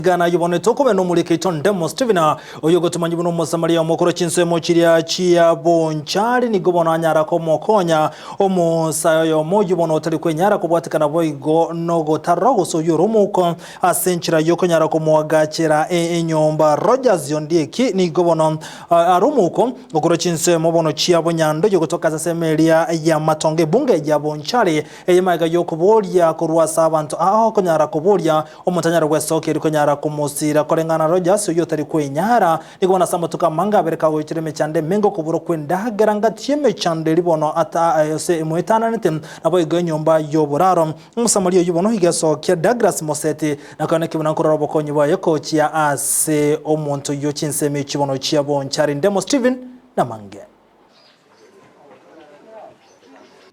Gana yubone toko no mulikeito Ndemo Steven oyo gotumanyi buno Mosamaria omukoro chinsemo chiria chia bonchari ni gobona anyara ko mokonya omusayo moyo bono otali kwenyara kubwatikana boigo no gotarro so yoromuko asenchira yoko nyara ko mwagachira enyomba Rogers Yondieki ni gobono arumuko okoro chinsemo bono chia bonyando yo gotoka zasemeria ya matonge bunge ya bonchari eyemaga yoko bolia kurwasa abantu konyara ko bolia omutanyara gwesoke rikonyara kumusira kolengana Rogers uyo tari kwenyara nikubona samutuka manga bereka gochireme chande mengo kuburo kwenda garanga tieme chande libono ata yose muetana nete nabo iganyomba yoburaro umusamaliyo yubono higasoke Douglas Moseti nakone kibona kororobo konyiba yekochia ase omuntu yo chinseme chibono chia bonchari Ndemo Steven na mange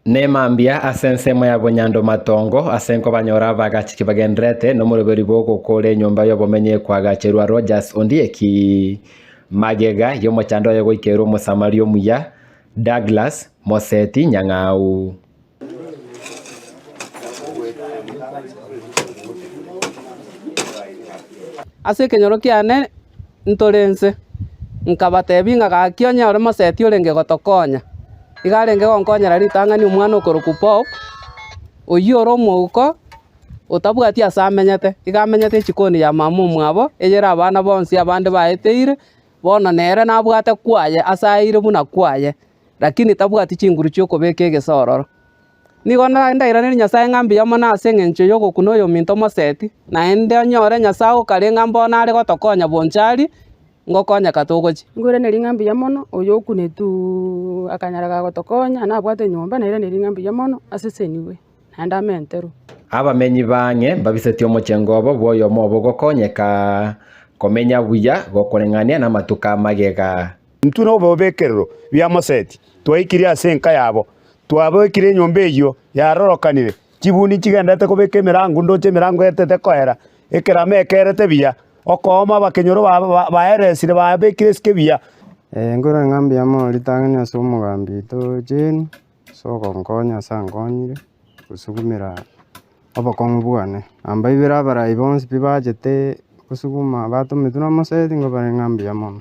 Nemambia asensemo ya bonyando matongo asenko banyora bagachiki bagendrete no mureberi boko kole nyomba yo bomenye kwagacherwa Rogers Ondieki magega yo mochando yo goikero Mosamario muya Douglas Moseti Nyang'au ase kenyoro kiane ntorense nkabatebi ngakakionya ore Moseti orenge gotokonya igarenge gonkonyera ritang'ani omwana okoroku pop oyoro omuko otabwati ase amenyete igamenyete chikoni ya mama omwabo eyere abana bonsi abande baeteire bono nere nabwate kwaye asaire buna kwaye lakini tabwati chinguru chiokobeka egesororo nigo ndairaneri Nyasaye ng'ambi yamo ase eng'encho ya ogokuna oyo minto Moseti naende onyore Nyasaye okare ng'ambo nare gotokonya bonchari ngokonya katogochi ngure neri ng'ambi ya mono oyo okunetu akanyara gotokonya nabwate nyomba nere neri ng'ambi ya mono aseseniwe nanda mentero abamenyi bang'e babisetio omochengobo bwoyo mobo gokonyeka komenya buya gokoreng'ania na matuka magega ntuno bobekerero bya Moseti twaikire ase enka yabo twabekire enyomba eyo yarorokanire chibuni chigendete kobeka emirango ndoche emirango etete koera ekerame ekerete biya okoma bakenyoro baeresire babekire skebia ngora ng'ambi yamo litang'ani ase omogambi to Jane sogonkonya sangonyire gusugumira obokong'u bwane amba ibere abarai bonsi bibachete gusuguma batometwe na Moseti ngobare ng'ambi yamono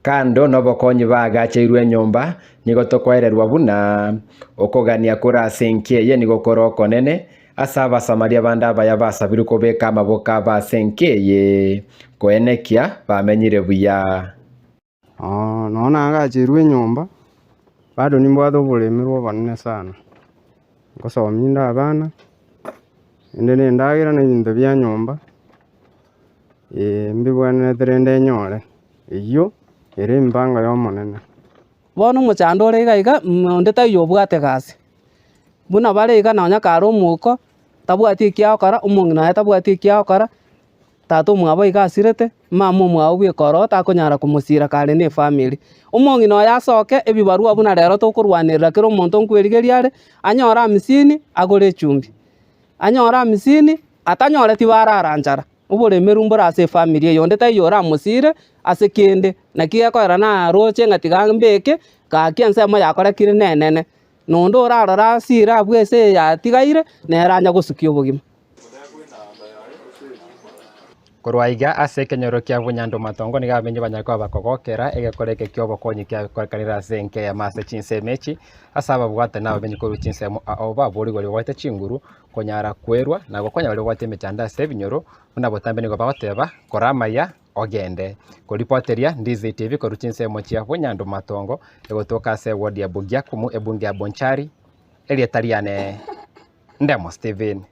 kando nobokonyi bagacheirwe nyomba nigo tokwererwa buna okogania kora asenkeye nigo koro konene asa abasamaria bande abaya basabire kobeka amaboka basenkeye koenekia bamenyire buya nona agachirwe nyomba bado nimbwate oboremi obonene sana ngosomia nda abana ende nendagira na ebinto bia nyomba mbibwenetere ndenyore eyio ere embanga ya omonene bono omochando ore iga onde taiyo obwate gasi buna bare iga nonya kare omuko tabwati ekiagokora omong'ina naye tabwati ekiagokora tata omwabo iga asirete mama omwabo bwekoro takonyara komosira kare na efamily omong'ina oyo asoke ebibarua buna rero tokorwanirira kera omonto nkwerigeria are anyora 50 agore echumbi anyora 50 atanyoreti bararanchara oboremeru mbora ase efamily eyo onde taiyo oramosire ase kende naki gekoera naroche ng'ati gambeke gaki ensemo yakorekire nenene nondo orarora asira abwese yatigaire neranya gosukia obogima korwaiga ase kenyoro kia bunyando matongo niga amenye banyako bakogokera egekoreke kyobo konyi kia korekanira ase enke ya mase chinsemechi asaba bwate na bamenye koru chinsemo oba bori gori wate chinguru konyara kwerwa na gokonya bari wate mechanda ase binyoro buna botambe nigo bagoteba koramaya ogende koripoteria Ndizi TV koru chinsemo chia bunyando matongo egotoka ase ward ya Bugia kumu ebunge ya Bonchari elietariane Ndemo Steven.